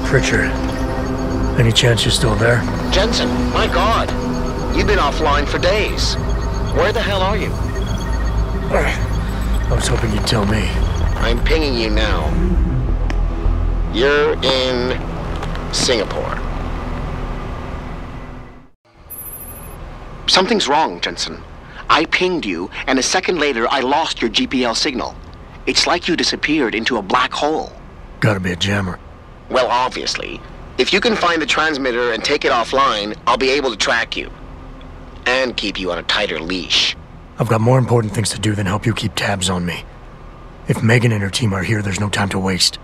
Pritchard. Any chance you're still there? Jensen, my God. You've been offline for days. Where the hell are you? I was hoping you'd tell me. I'm pinging you now. You're in Singapore. Something's wrong, Jensen. I pinged you, and a second later I lost your GPL signal. It's like you disappeared into a black hole. Gotta be a jammer. Well, obviously. If you can find the transmitter and take it offline, I'll be able to track you. And keep you on a tighter leash. I've got more important things to do than help you keep tabs on me. If Megan and her team are here, there's no time to waste.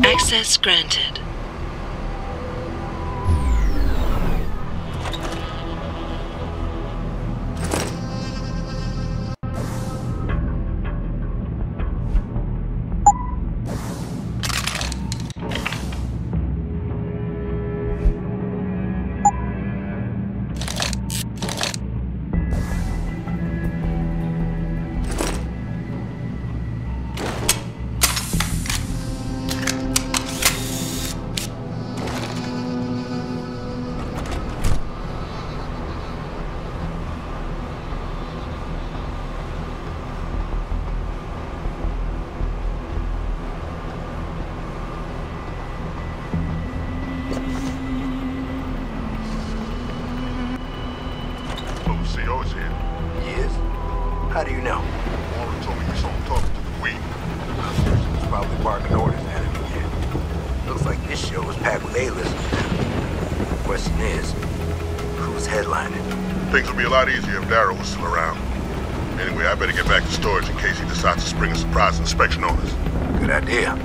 Access granted. CO's here. He is? How do you know? Warren told me you saw him talking to the Queen. He's probably barking orders at him again. Looks like this show is packed with A-listers now. Question is, who's headlining? Things would be a lot easier if Darrow was still around. Anyway, I better get back to storage in case he decides to spring a surprise inspection on us. Good idea.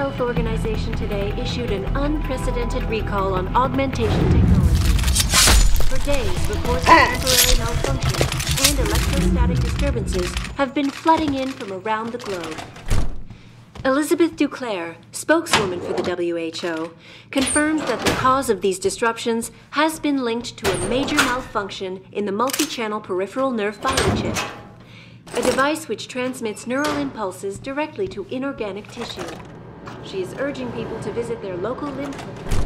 Health Organization today issued an unprecedented recall on augmentation technology. For days, reports of temporary malfunctions and electrostatic disturbances have been flooding in from around the globe. Elizabeth Duclair, spokeswoman for the WHO, confirmed that the cause of these disruptions has been linked to a major malfunction in the multi-channel peripheral nerve biochip, a device which transmits neural impulses directly to inorganic tissue. She is urging people to visit their local lymph clinic.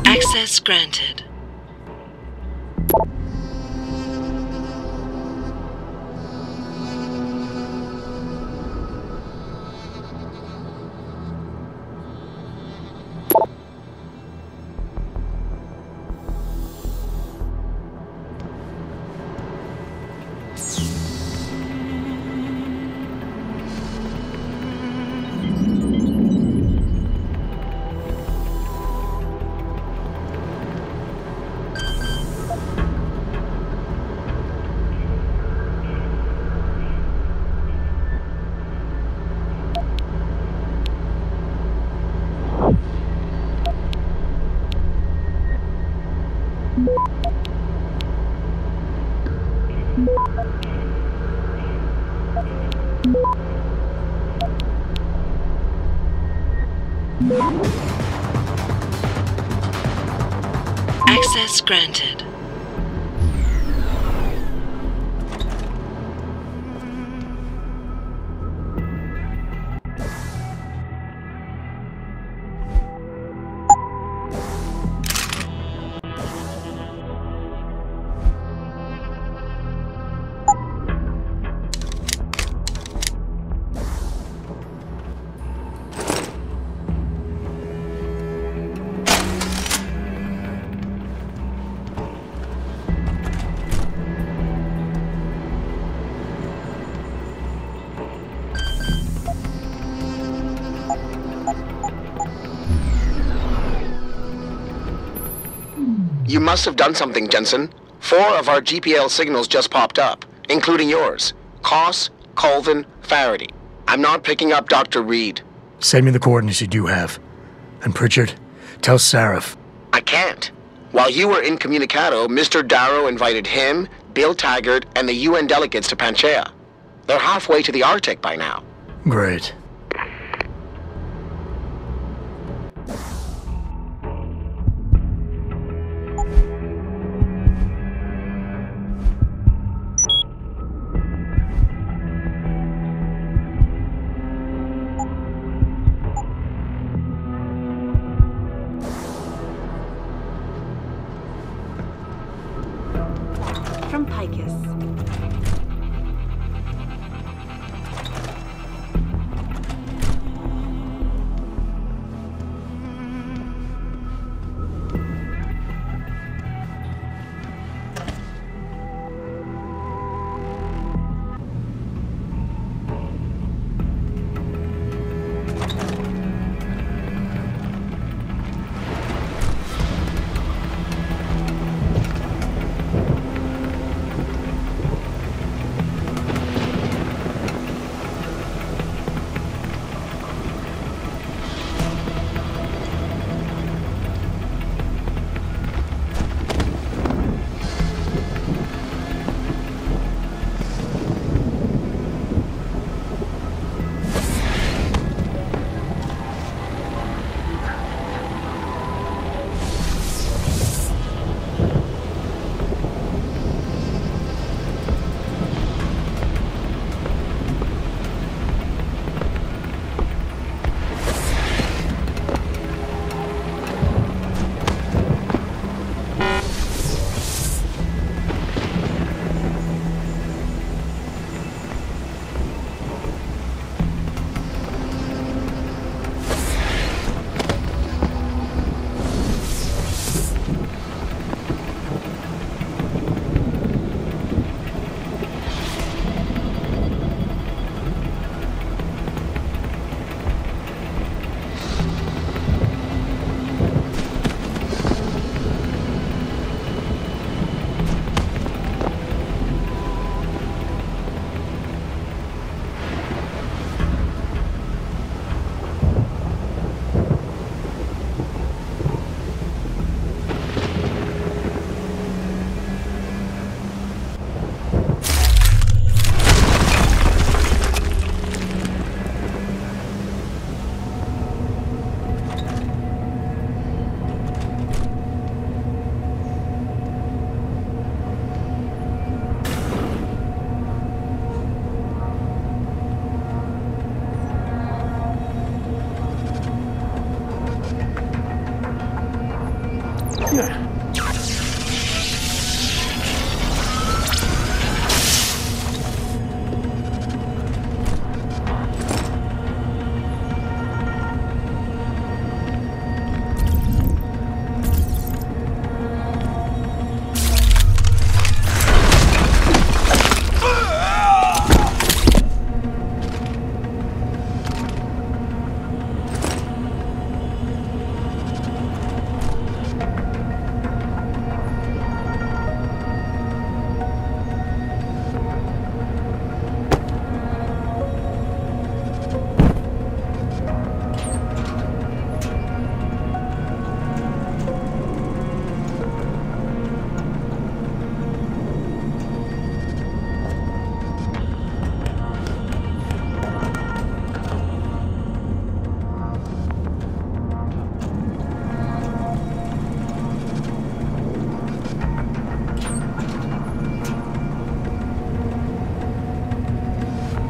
Access granted. Access granted. You must have done something, Jensen. 4 of our GPL signals just popped up, including yours. Koss, Colvin, Faraday. I'm not picking up Dr. Reed. Send me the coordinates you do have. And Pritchard, tell Sarif. I can't. While you were incommunicado, Mr. Darrow invited him, Bill Taggart, and the UN delegates to Panchaea. They're halfway to the Arctic by now. Great. From Picus.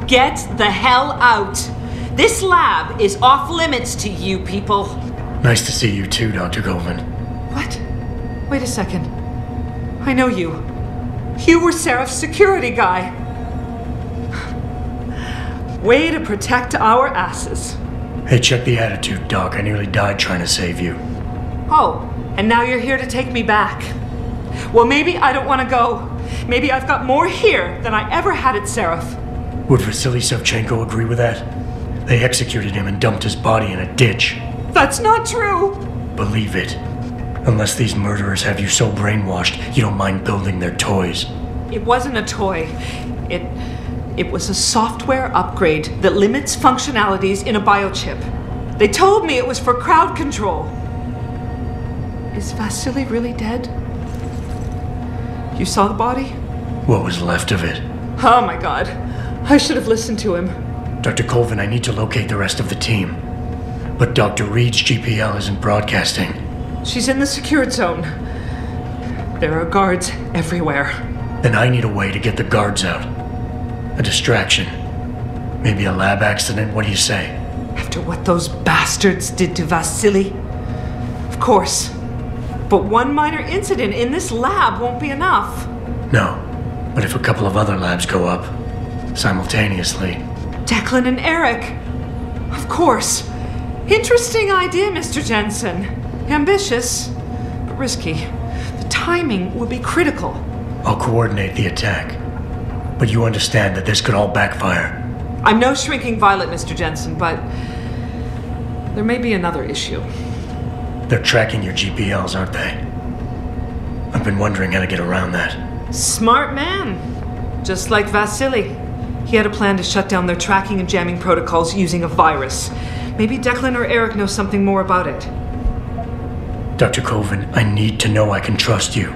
Get the hell out. This lab is off limits to you people. Nice to see you too, Dr. Colvin. What? Wait a second. I know you. You were Seraph's security guy. Way to protect our asses. Hey, check the attitude, Doc. I nearly died trying to save you. Oh, and now you're here to take me back. Well, maybe I don't want to go. Maybe I've got more here than I ever had at Seraph. Would Vasily Savchenko agree with that? They executed him and dumped his body in a ditch. That's not true. Believe it. Unless these murderers have you so brainwashed, you don't mind building their toys. It wasn't a toy. It was a software upgrade that limits functionalities in a biochip. They told me it was for crowd control. Is Vasily really dead? You saw the body? What was left of it? Oh my god. I should have listened to him. Dr. Colvin, I need to locate the rest of the team. But Dr. Reed's GPL isn't broadcasting. She's in the secured zone. There are guards everywhere. Then I need a way to get the guards out. A distraction. Maybe a lab accident, what do you say? After what those bastards did to Vasily? Of course. But one minor incident in this lab won't be enough. No, but if a couple of other labs go up, simultaneously. Declan and Eric. Of course. Interesting idea, Mr. Jensen. Ambitious, but risky. The timing will be critical. I'll coordinate the attack. But you understand that this could all backfire. I'm no shrinking violet, Mr. Jensen, but there may be another issue. They're tracking your GPLs, aren't they? I've been wondering how to get around that. Smart man. Just like Vasily. He had a plan to shut down their tracking and jamming protocols using a virus. Maybe Declan or Eric know something more about it. Dr. Colvin, I need to know I can trust you.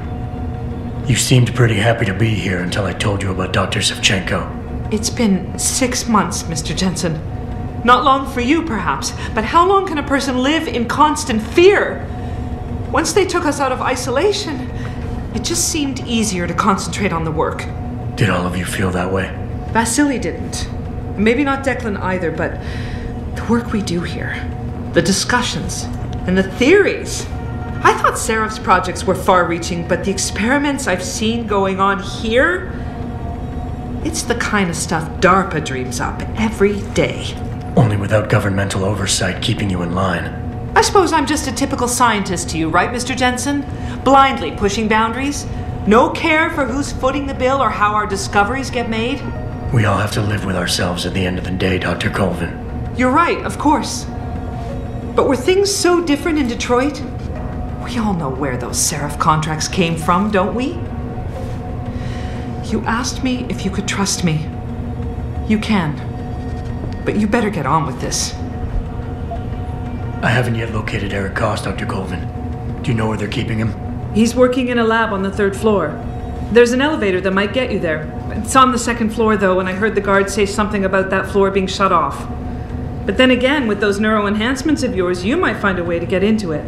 You seemed pretty happy to be here until I told you about Dr. Savchenko. It's been 6 months, Mr. Jensen. Not long for you, perhaps, but how long can a person live in constant fear? Once they took us out of isolation, it just seemed easier to concentrate on the work. Did all of you feel that way? Vasily didn't. Maybe not Declan either, but the work we do here, the discussions, and the theories. I thought Seraph's projects were far-reaching, but the experiments I've seen going on here, it's the kind of stuff DARPA dreams up every day. Only without governmental oversight keeping you in line. I suppose I'm just a typical scientist to you, right, Mr. Jensen? Blindly pushing boundaries? No care for who's footing the bill or how our discoveries get made? We all have to live with ourselves at the end of the day, Dr. Colvin. You're right, of course. But were things so different in Detroit? We all know where those Seraph contracts came from, don't we? You asked me if you could trust me. You can. But you better get on with this. I haven't yet located Eric Koss, Dr. Colvin. Do you know where they're keeping him? He's working in a lab on the 3rd floor. There's an elevator that might get you there. It's on the 2nd floor, though, and I heard the guard say something about that floor being shut off. But then again, with those neuro enhancements of yours, you might find a way to get into it.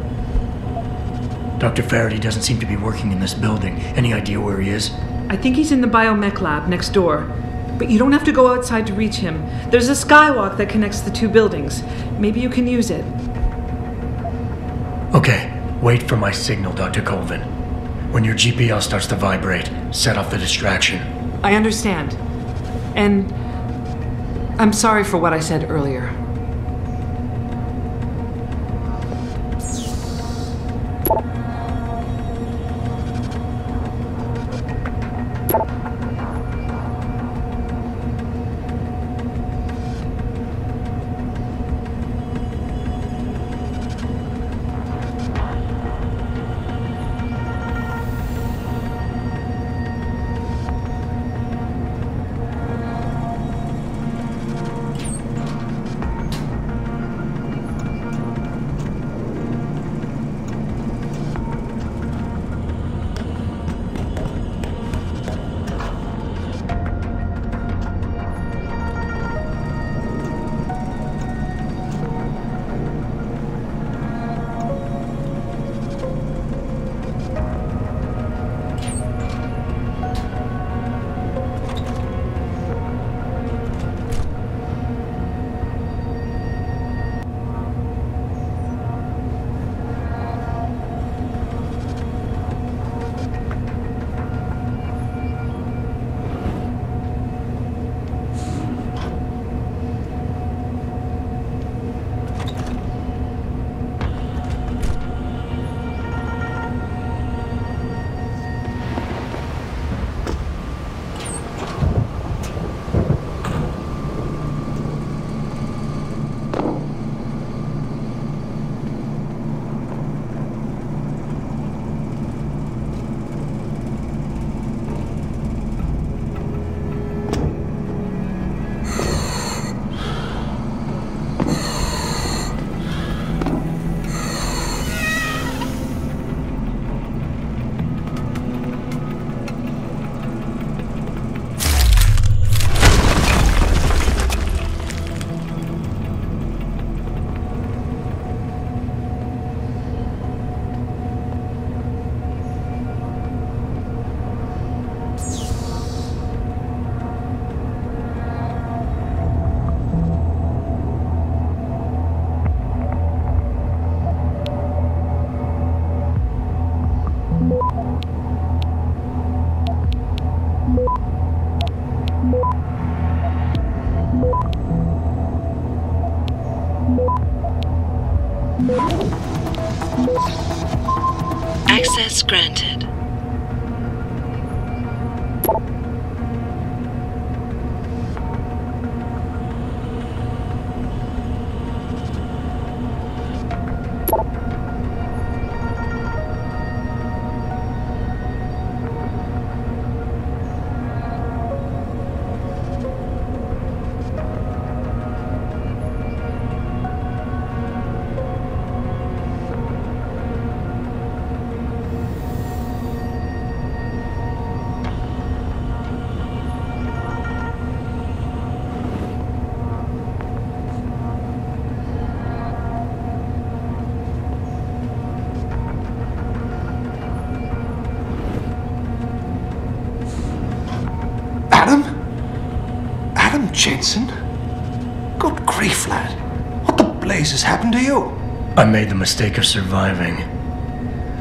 Dr. Faraday doesn't seem to be working in this building. Any idea where he is? I think he's in the biomech lab next door. But you don't have to go outside to reach him. There's a skywalk that connects the 2 buildings. Maybe you can use it. Okay, wait for my signal, Dr. Colvin. When your GPL starts to vibrate, set off the distraction. I understand. And I'm sorry for what I said earlier. Access granted. Jensen? Good grief, lad. What the blazes happened to you? I made the mistake of surviving.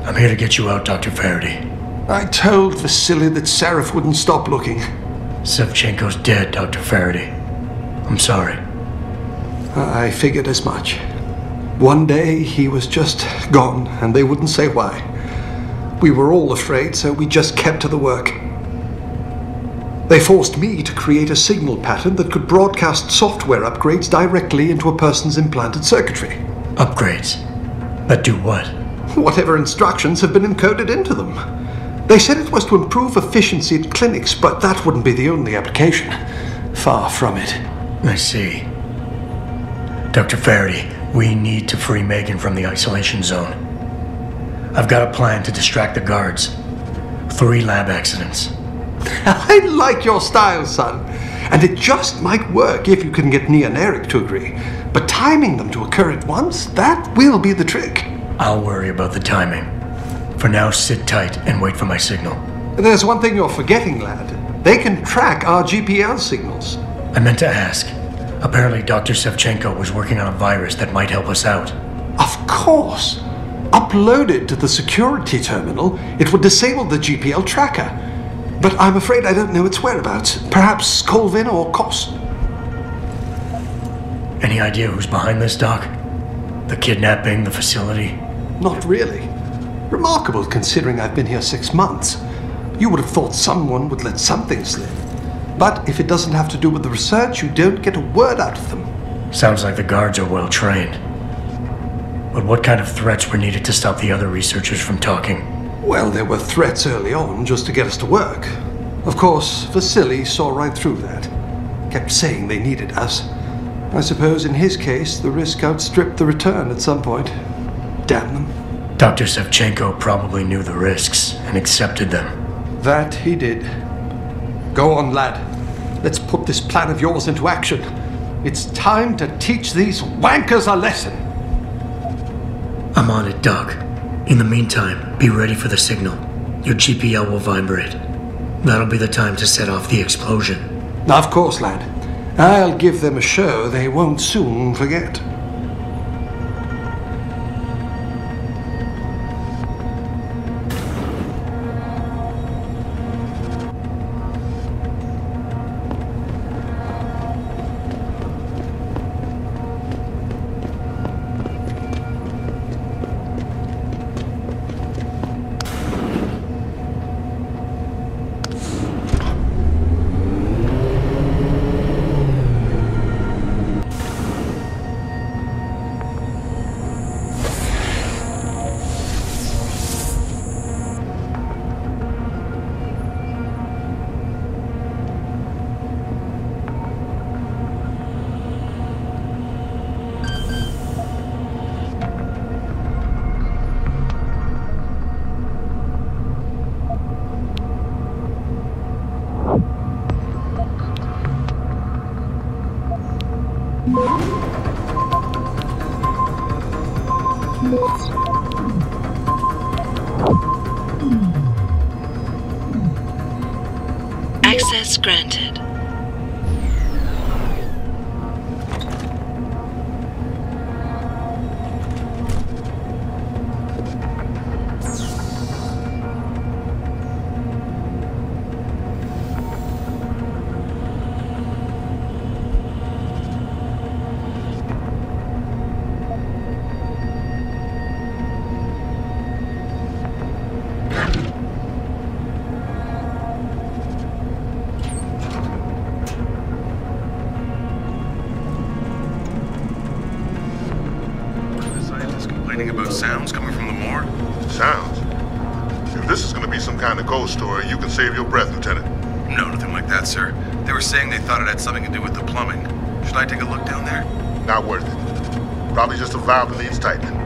I'm here to get you out, Dr. Faraday. I told Vasily that Seraph wouldn't stop looking. Sevchenko's dead, Dr. Faraday. I'm sorry. I figured as much. One day he was just gone, and they wouldn't say why. We were all afraid, so we just kept to the work. They forced me to create a signal pattern that could broadcast software upgrades directly into a person's implanted circuitry. Upgrades? That do what? Whatever instructions have been encoded into them. They said it was to improve efficiency at clinics, but that wouldn't be the only application. Far from it. I see. Dr. Faraday, we need to free Megan from the isolation zone. I've got a plan to distract the guards. 3 lab accidents. I like your style, son. And it just might work if you can get Nia and Eric to agree. But timing them to occur at once, that will be the trick. I'll worry about the timing. For now, sit tight and wait for my signal. There's one thing you're forgetting, lad. They can track our GPL signals. I meant to ask. Apparently, Dr. Sevchenko was working on a virus that might help us out. Of course. Uploaded to the security terminal, it would disable the GPL tracker. But I'm afraid I don't know its whereabouts. Perhaps Colvin or Kos. Any idea who's behind this, Doc? The kidnapping, the facility? Not really. Remarkable considering I've been here 6 months. You would have thought someone would let something slip. But if it doesn't have to do with the research, you don't get a word out of them. Sounds like the guards are well trained. But what kind of threats were needed to stop the other researchers from talking? Well, there were threats early on just to get us to work. Of course, Vasily saw right through that. Kept saying they needed us. I suppose in his case, the risk outstripped the return at some point. Damn them. Dr. Sevchenko probably knew the risks and accepted them. That he did. Go on, lad. Let's put this plan of yours into action. It's time to teach these wankers a lesson. I'm on it, Doc. In the meantime, be ready for the signal. Your GPL will vibrate. That'll be the time to set off the explosion. Of course, lad. I'll give them a show they won't soon forget. Access granted. anything about sounds coming from the morgue? Sounds? If this is gonna be some kind of ghost story, you can save your breath, Lieutenant. No, nothing like that, sir. They were saying they thought it had something to do with the plumbing. Should I take a look down there? Not worth it. Probably just a valve that needs tightening.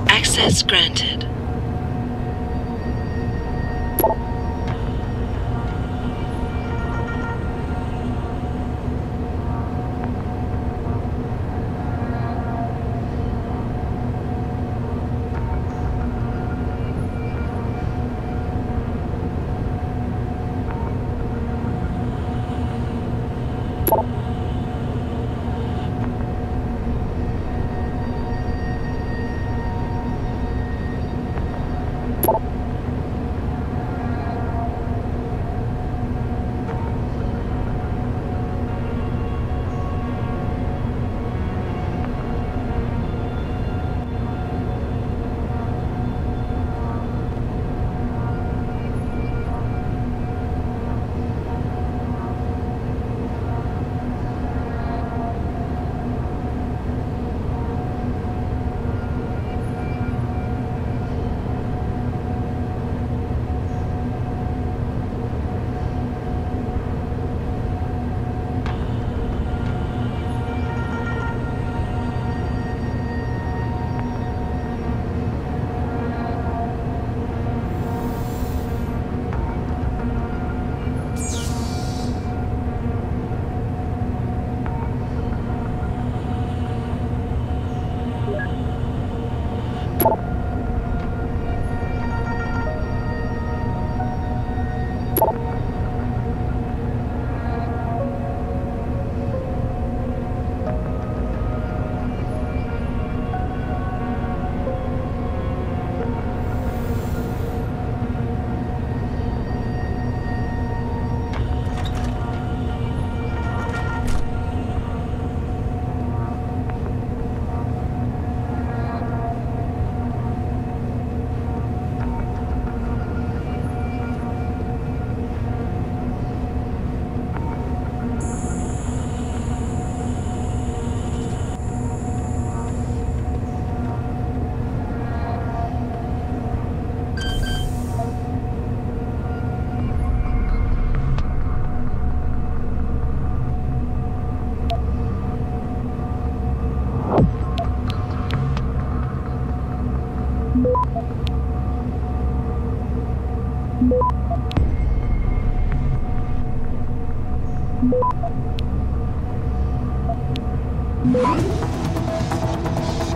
Access granted.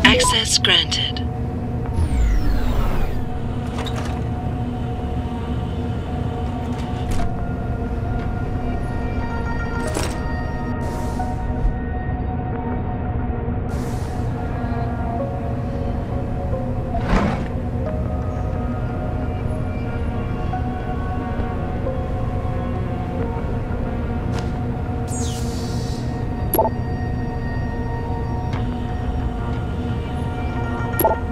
Access granted. You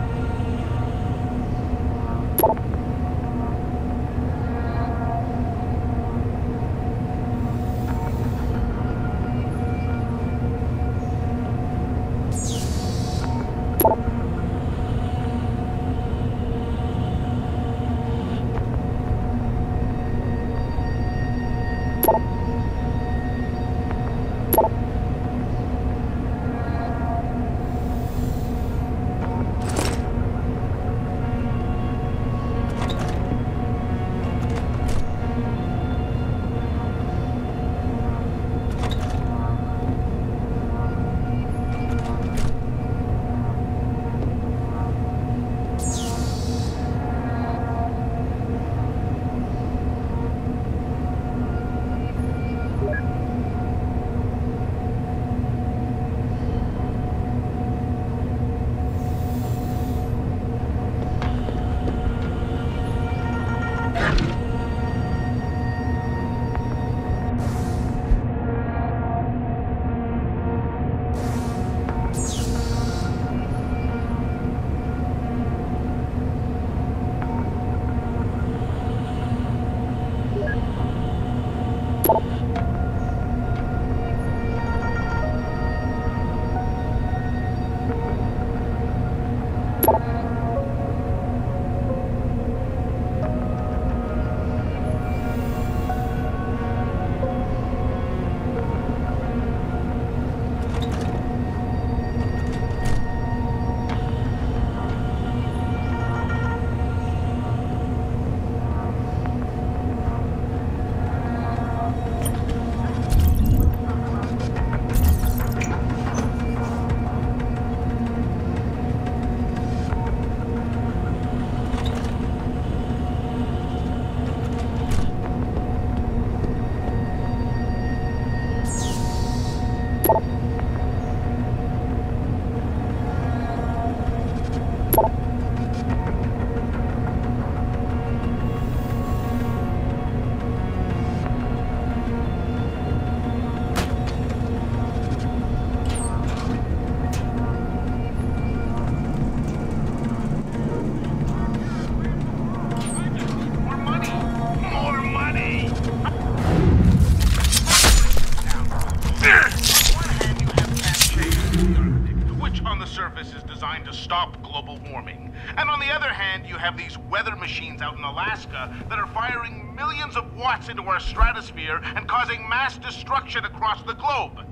surface is designed to stop global warming. And on the other hand, you have these weather machines out in Alaska that are firing millions of watts into our stratosphere and causing mass destruction across the globe.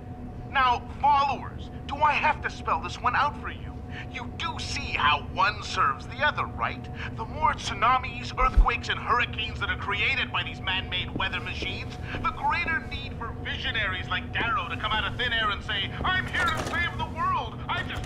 Now, followers, do I have to spell this one out for you? You do see how one serves the other, right? The more tsunamis, earthquakes, and hurricanes that are created by these man-made weather machines, the greater need for visionaries like Darrow to come out of thin air and say, I'm here to save the world! I just...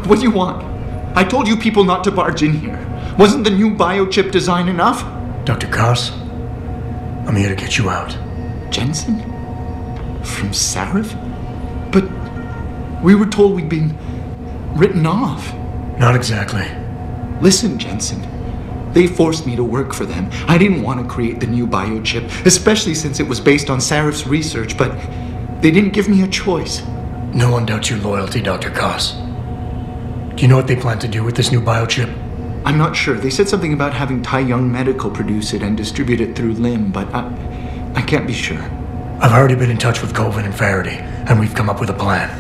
What do you want? I told you people not to barge in here. Wasn't the new biochip design enough? Dr. Koss, I'm here to get you out. Jensen? From Sarif? But we were told we'd been written off. Not exactly. Listen, Jensen. They forced me to work for them. I didn't want to create the new biochip, especially since it was based on Sarif's research, but they didn't give me a choice. No one doubts your loyalty, Dr. Koss. Do you know what they plan to do with this new biochip? I'm not sure. They said something about having Tai Young Medical produce it and distribute it through Lim, but I can't be sure. I've already been in touch with Colvin and Faraday, and we've come up with a plan.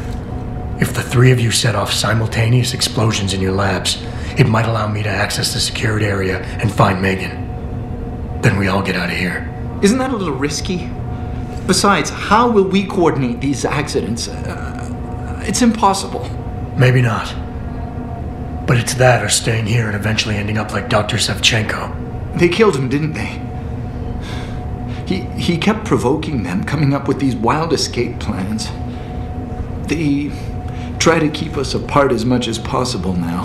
If the three of you set off simultaneous explosions in your labs, it might allow me to access the secured area and find Megan. Then we all get out of here. Isn't that a little risky? Besides, how will we coordinate these accidents? It's impossible. Maybe not. But it's that or staying here and eventually ending up like Dr. Savchenko. They killed him, didn't they? He kept provoking them, coming up with these wild escape plans. They try to keep us apart as much as possible now.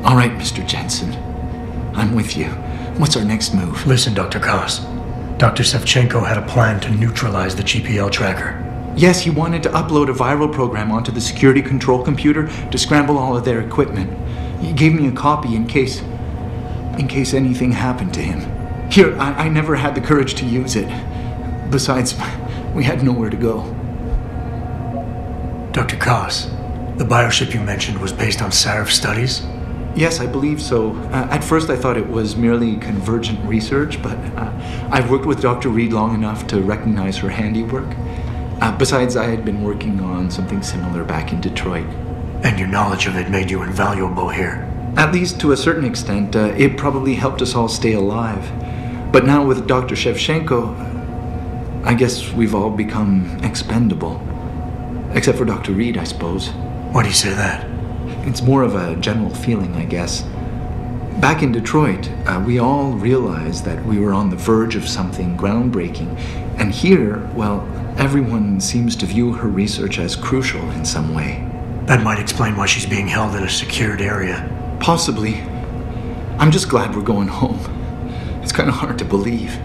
All right, Mr. Jensen. I'm with you. What's our next move? Listen, Dr. Koss. Dr. Savchenko had a plan to neutralize the GPL tracker. Yes, he wanted to upload a viral program onto the security control computer to scramble all of their equipment. He gave me a copy in case anything happened to him. Here, I never had the courage to use it. Besides, we had nowhere to go. Dr. Koss, the bioship you mentioned was based on Sarif's studies? Yes, I believe so. At first I thought it was merely convergent research, but I've worked with Dr. Reed long enough to recognize her handiwork. Besides, I had been working on something similar back in Detroit. And your knowledge of it made you invaluable here? At least to a certain extent. It probably helped us all stay alive. But now with Dr. Shevchenko, I guess we've all become expendable. Except for Dr. Reed, I suppose. Why do you say that? It's more of a general feeling, I guess. Back in Detroit, we all realized that we were on the verge of something groundbreaking. And here, well, everyone seems to view her research as crucial in some way. That might explain why she's being held in a secured area. Possibly. I'm just glad we're going home. It's kind of hard to believe.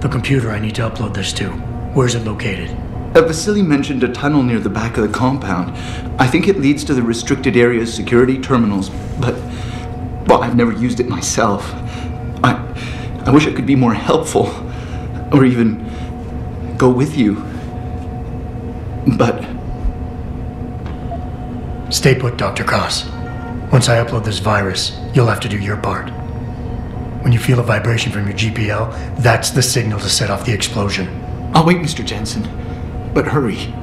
The computer I need to upload this to, where's it located? Vasily mentioned a tunnel near the back of the compound. I think it leads to the restricted area's security terminals, but, well, I've never used it myself. I wish I could be more helpful, or even go with you. But... Stay put, Dr. Koss. Once I upload this virus, you'll have to do your part. When you feel a vibration from your GPL, that's the signal to set off the explosion. I'll wait, Mr. Jensen. But hurry.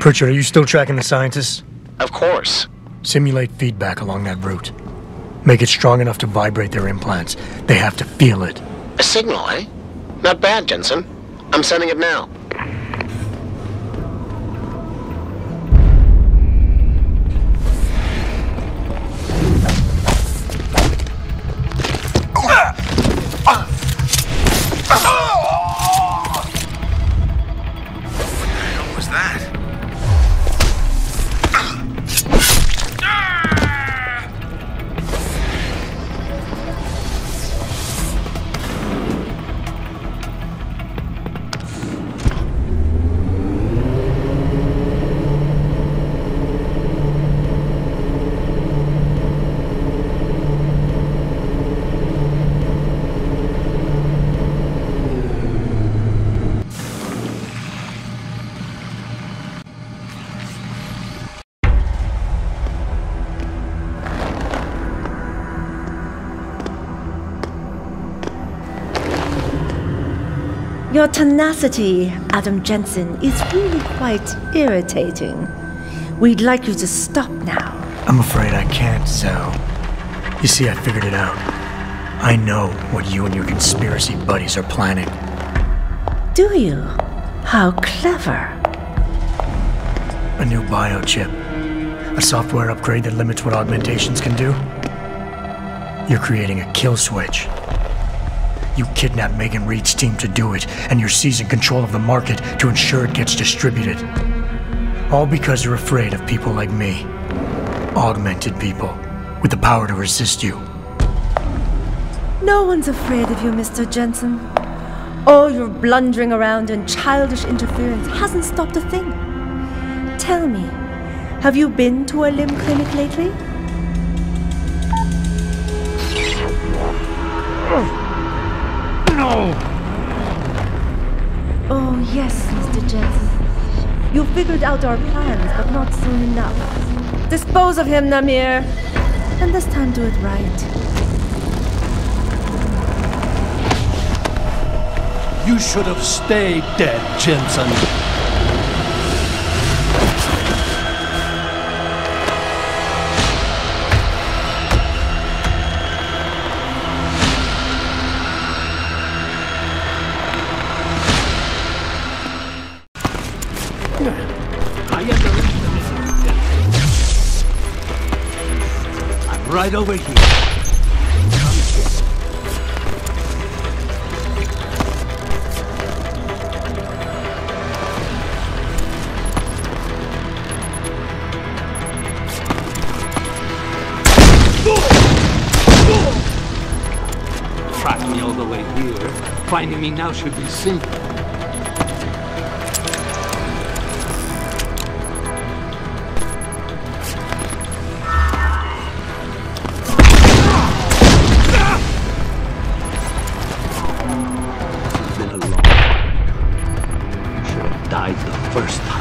Pritchard, are you still tracking the scientists? Of course. Simulate feedback along that route. Make it strong enough to vibrate their implants. They have to feel it. A signal, eh? Not bad, Jensen. I'm sending it now. Your tenacity, Adam Jensen, is really quite irritating. We'd like you to stop now. I'm afraid I can't, Zell. You see, I figured it out. I know what you and your conspiracy buddies are planning. Do you? How clever. A new biochip. A software upgrade that limits what augmentations can do. You're creating a kill switch. You kidnapped Megan Reed's team to do it, and you're seizing control of the market to ensure it gets distributed. All because you're afraid of people like me. Augmented people, with the power to resist you. No one's afraid of you, Mr. Jensen. All your blundering around and childish interference hasn't stopped a thing. Tell me, have you been to a limb clinic lately? No! Oh, yes, Mr. Jensen. You figured out our plans, but not soon enough. Dispose of him, Namir. And this time do it right. You should have stayed dead, Jensen. I'm right over here. Track me all the way here. Finding me now should be simple. It's been a long time. You should have died the first time.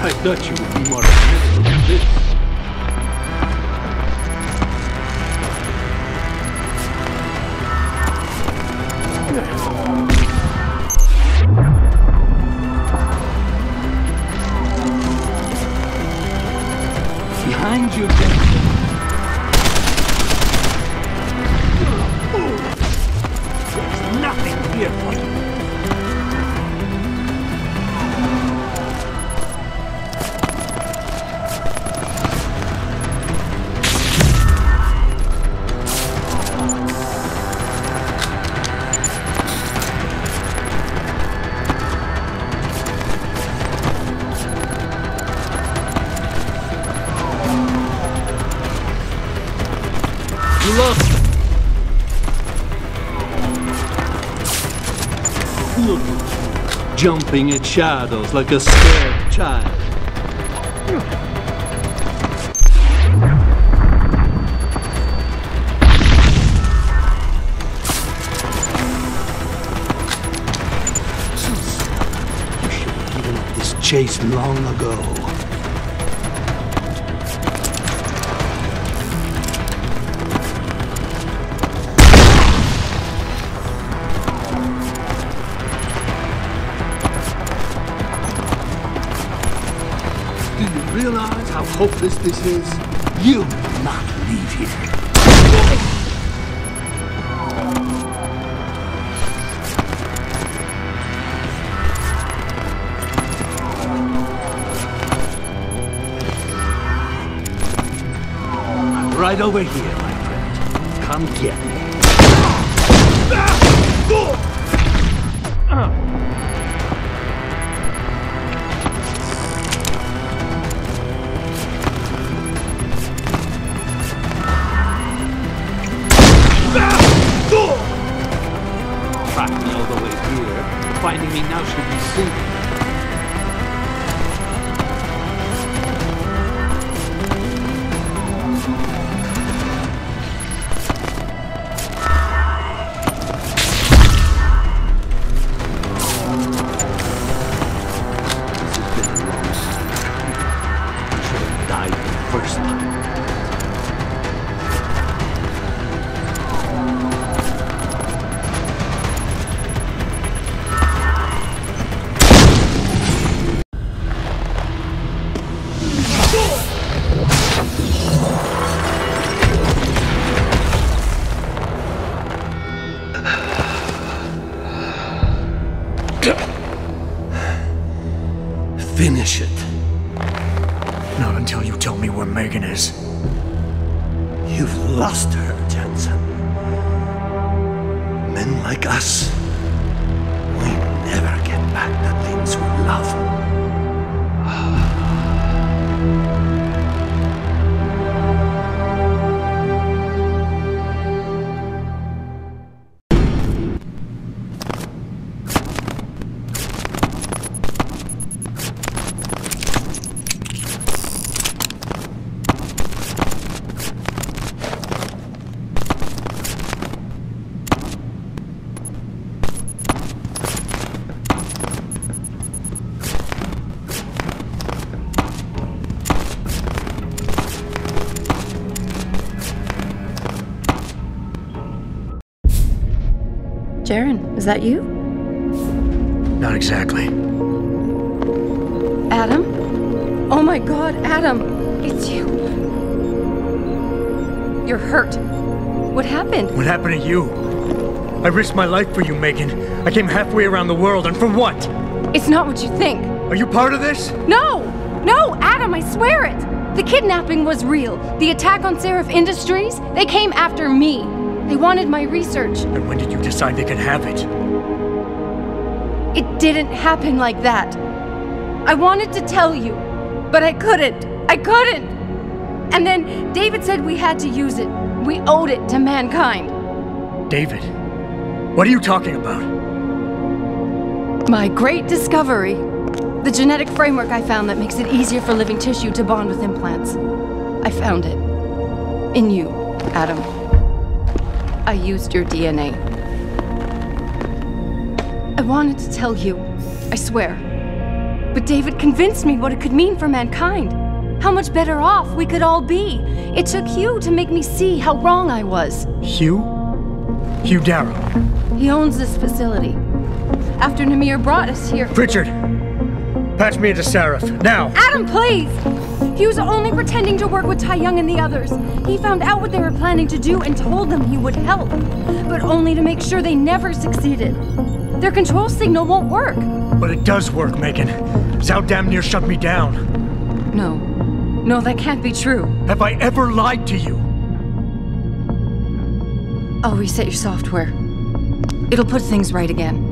I thought you would be more formidable than this. Behind you, Jensen. There's nothing here for you. Look! Look at you, jumping at shadows like a scared child. You should have given up this chased long ago. Do you realize how hopeless this is? You will not leave here. Right over here, my friend. Come get me. Tracked me all the way here. Finding me now should be sinking. Finish it. Not until you tell me where Megan is. You've lost her, Jensen. Men like us, we never get back the things we love. Jaren, is that you? Not exactly. Adam? Oh my god, Adam! It's you! You're hurt. What happened? What happened to you? I risked my life for you, Megan. I came halfway around the world, and for what? It's not what you think. Are you part of this? No! No, Adam, I swear it! The kidnapping was real. The attack on Seraph Industries, they came after me. They wanted my research. And when did you decide they could have it? It didn't happen like that. I wanted to tell you, but I couldn't. I couldn't! And then David said we had to use it. We owed it to mankind. David? What are you talking about? My great discovery. The genetic framework I found that makes it easier for living tissue to bond with implants. I found it. In you, Adam. I used your DNA. I wanted to tell you, I swear. But David convinced me what it could mean for mankind. How much better off we could all be. It took Hugh to make me see how wrong I was. Hugh? Hugh Darrow. He owns this facility. After Namir brought us here... Richard! Patch me into Seraph, now! Adam, please! He was only pretending to work with Tai Young and the others. He found out what they were planning to do and told them he would help. But only to make sure they never succeeded. Their control signal won't work. But it does work, Megan. Zhao damn near shut me down. No. No, that can't be true. Have I ever lied to you? I'll reset your software. It'll put things right again.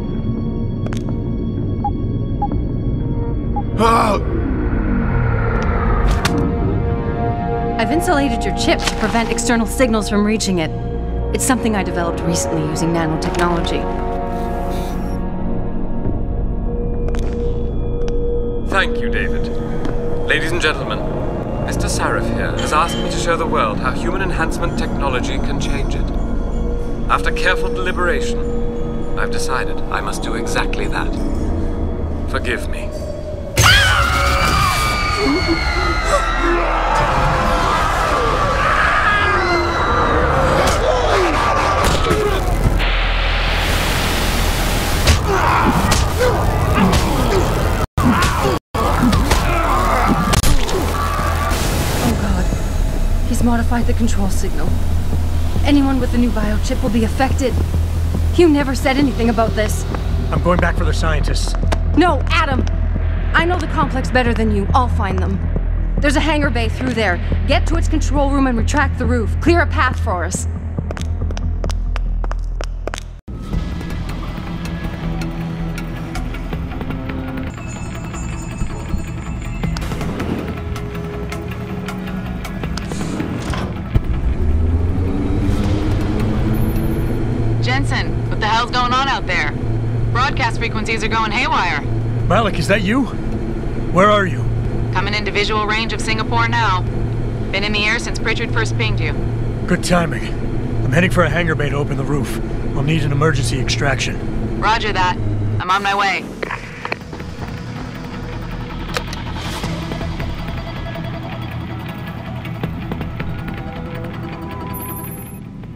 I've insulated your chip to prevent external signals from reaching it. It's something I developed recently using nanotechnology. Thank you, David. Ladies and gentlemen, Mr. Seraph here has asked me to show the world how human enhancement technology can change it. After careful deliberation, I've decided I must do exactly that. Forgive me. He's modified the control signal. Anyone with the new biochip will be affected. You never said anything about this. I'm going back for the scientists. No, Adam! I know the complex better than you. I'll find them. There's a hangar bay through there. Get to its control room and retract the roof. Clear a path for us. Jensen, what the hell's going on out there? Broadcast frequencies are going haywire. Malik, is that you? Where are you? Coming into visual range of Singapore now. Been in the air since Pritchard first pinged you. Good timing. I'm heading for a hangar bay to open the roof. I'll need an emergency extraction. Roger that. I'm on my way.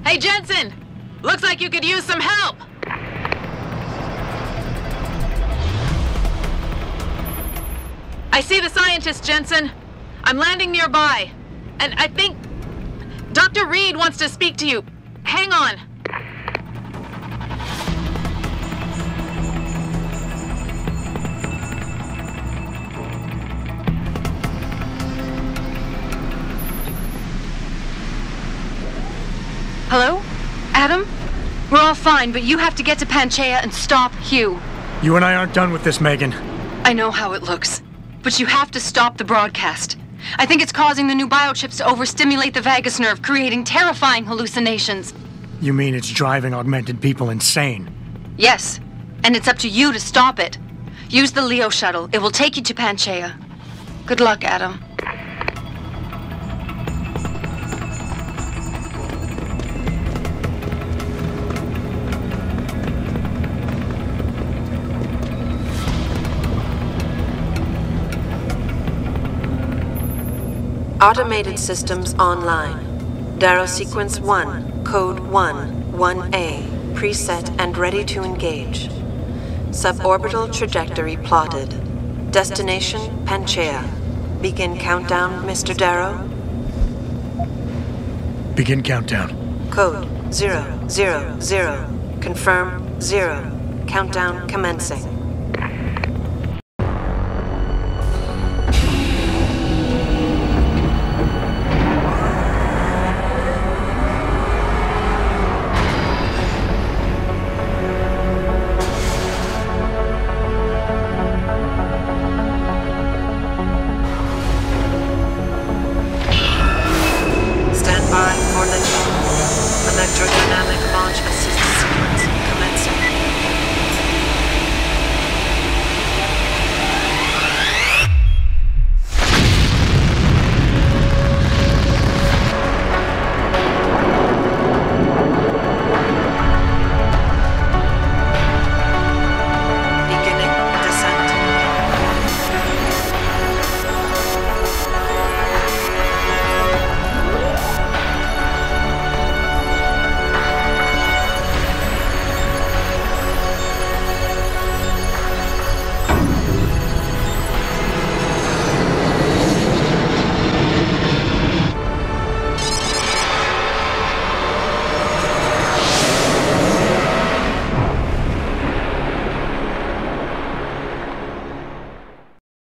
Hey, Jensen! Looks like you could use some help! I see the scientist, Jensen. I'm landing nearby. And I think Dr. Reed wants to speak to you. Hang on. Hello? Adam? We're all fine, but you have to get to Panchaea and stop Hugh. You and I aren't done with this, Megan. I know how it looks, but you have to stop the broadcast. I think it's causing the new biochips to overstimulate the vagus nerve, creating terrifying hallucinations. You mean it's driving augmented people insane? Yes, and it's up to you to stop it. Use the Leo shuttle. It will take you to Panchaea. Good luck, Adam. Automated systems online. Darrow sequence 1, code 1, 1A, preset and ready to engage. Suborbital trajectory plotted. Destination Panchaea. Begin countdown, Mr. Darrow. Begin countdown. Code 000. Confirm 0. Countdown commencing.